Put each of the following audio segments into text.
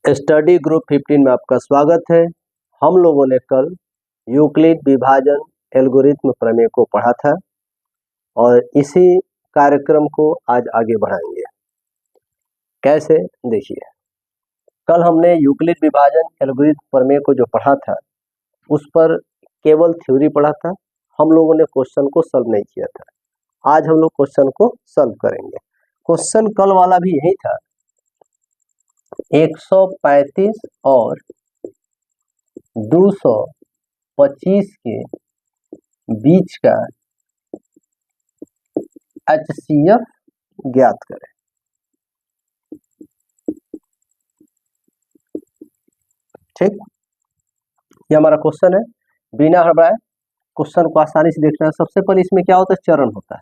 Study group 15 में आपका स्वागत है। हम लोगों ने कल यूक्लिड विभाजन एल्गोरिथ्म प्रमेय को पढ़ा था और इसी कार्यक्रम को आज आगे बढ़ाएंगे। कैसे, देखिए, कल हमने यूक्लिड विभाजन एल्गोरिथ्म प्रमेय को जो पढ़ा था उस पर केवल थ्योरी पढ़ा था। हम लोगों ने क्वेश्चन को सॉल्व नहीं किया था। आज हम लोग क्वेश्चन को सॉल्व करेंगे। क्वेश्चन कल वाला भी यही था। 135 और 225 के बीच का HCF ज्ञात करें। ठीक, ये हमारा क्वेश्चन है। बिना हड़बड़ाए क्वेश्चन को आसानी से देखना है। सबसे पहले इसमें क्या होता है, चरण होता है।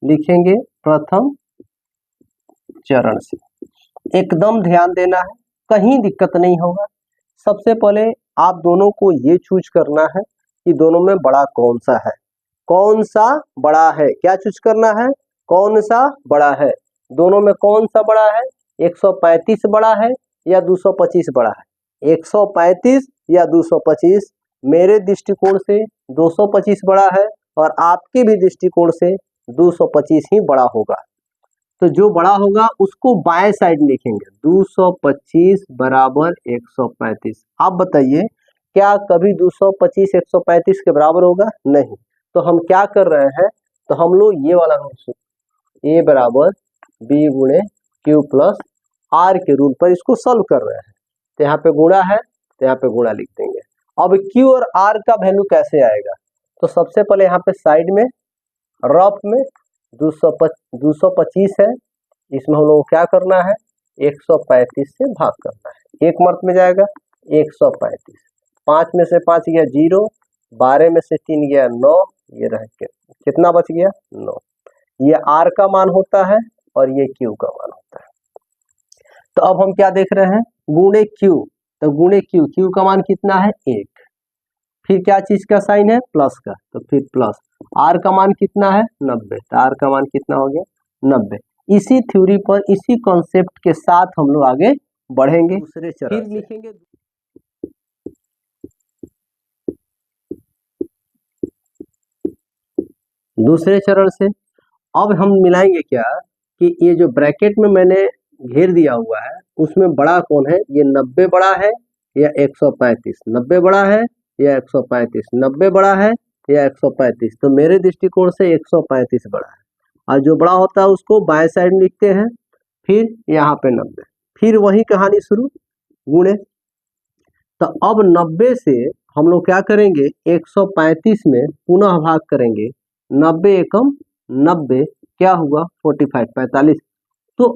लिखेंगे प्रथम चरण से, एकदम ध्यान देना है, कहीं दिक्कत नहीं होगा। सबसे पहले आप दोनों को ये चूज करना है कि दोनों में बड़ा कौन सा है, कौन सा बड़ा है। क्या चूज करना है, कौन सा बड़ा है। दोनों में कौन सा बड़ा है, 135 बड़ा है या 225 बड़ा है। 135 या 225। मेरे दृष्टिकोण से 225 बड़ा है और आपके भी दृष्टिकोण से 225 ही बड़ा होगा। तो जो बड़ा होगा उसको बाएं साइड लिखेंगे। 225 बराबर 135। आप बताइए, क्या कभी 225 135 के बराबर होगा? नहीं। तो हम क्या कर रहे हैं, तो हम लोग ये वाला रूल, ए बराबर बी गुणे क्यू प्लस आर के रूल पर इसको सॉल्व कर रहे हैं। तो यहाँ पे गुणा है तो यहाँ पे गुणा लिख देंगे। अब क्यू और आर का वैल्यू कैसे आएगा, तो सबसे पहले यहाँ पे साइड में रफ में 225 है, इसमें हम लोग को क्या करना है, 135 से भाग करना है। एक मर्त में जाएगा 135, 5 में से 5 गया 0, 12 में से 3 गया 9, ये रह के कितना बच गया 9। ये आर का मान होता है और ये क्यू का मान होता है। तो अब हम क्या देख रहे हैं, गुणे क्यू। तो गुणे क्यू, क्यू का मान कितना है 1, फिर क्या चीज का साइन है, प्लस का, तो फिर प्लस। आर का मान कितना है 90, तो आर का मान कितना हो गया 90। इसी थ्योरी पर, इसी कॉन्सेप्ट के साथ हम लोग आगे बढ़ेंगे। दूसरे चरण फिर लिखेंगे दूसरे चरण से। अब हम मिलाएंगे क्या कि ये जो ब्रैकेट में मैंने घेर दिया हुआ है उसमें बड़ा कौन है, ये 90 बड़ा है या 135, 90 बड़ा है या 135, 90 बड़ा है या 135। तो मेरे दृष्टिकोण से 135 बड़ा है, और जो बड़ा होता है उसको बाएं साइड में लिखते हैं। फिर यहाँ पे 90, फिर वही कहानी शुरू, गुणे। तो अब 90 से हम लोग क्या करेंगे, 135 में पुनः भाग करेंगे। 90 एकम 90, क्या हुआ 45, 45। तो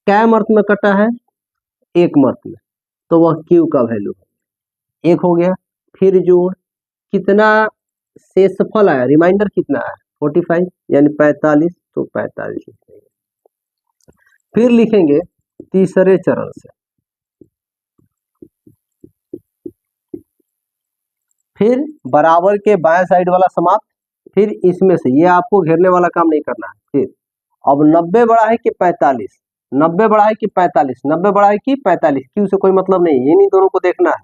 क्या मर्त में कटा है, एक मर्त में, तो वह क्यू का वैल्यू 1 हो गया। फिर जोड़, कितना शेषफल आया, रिमाइंडर कितना है 45 यानी 45, तो 45 लिखेंगे। फिर लिखेंगे तीसरे चरण से, फिर बराबर के बाएं साइड वाला समाप्त। फिर इसमें से ये आपको घेरने वाला काम नहीं करना है। फिर अब 90 बड़ा है कि 45, 90 बड़ा है कि 45, 90 बड़ा है कि 45, क्यों से कोई मतलब नहीं, इन्हीं दोनों को देखना है।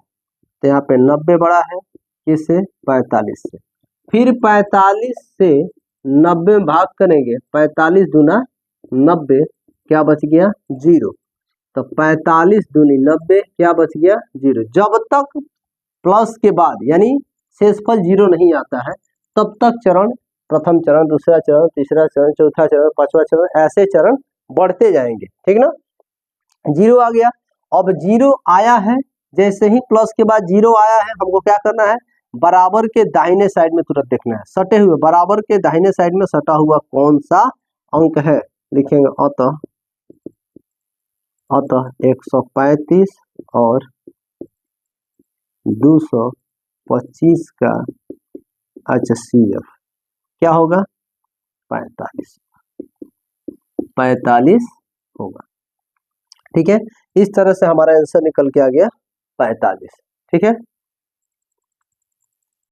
तो यहाँ पे 90 बड़ा है किससे, 45 से। फिर 45 से 90 में भाग करेंगे, 45 दूना 90, क्या बच गया 0। तो 45 दूनी 90, क्या बच गया 0। जब तक प्लस के बाद यानी शेषफल 0 नहीं आता है तब तक चरण, प्रथम चरण, दूसरा चरण, तीसरा चरण, चौथा चरण, पांचवा चरण, ऐसे चरण बढ़ते जाएंगे। ठीक ना, 0 आ गया। अब 0 आया है, जैसे ही प्लस के बाद 0 आया है, हमको क्या करना है, बराबर के दाहिने साइड में तुरंत देखना है। सटे हुए बराबर के दाहिने साइड में सटा हुआ कौन सा अंक है, लिखेंगे अतः 135 और 225 का HCF क्या होगा, 45 होगा। ठीक है, इस तरह से हमारा आंसर निकल के आ गया 45। ठीक है।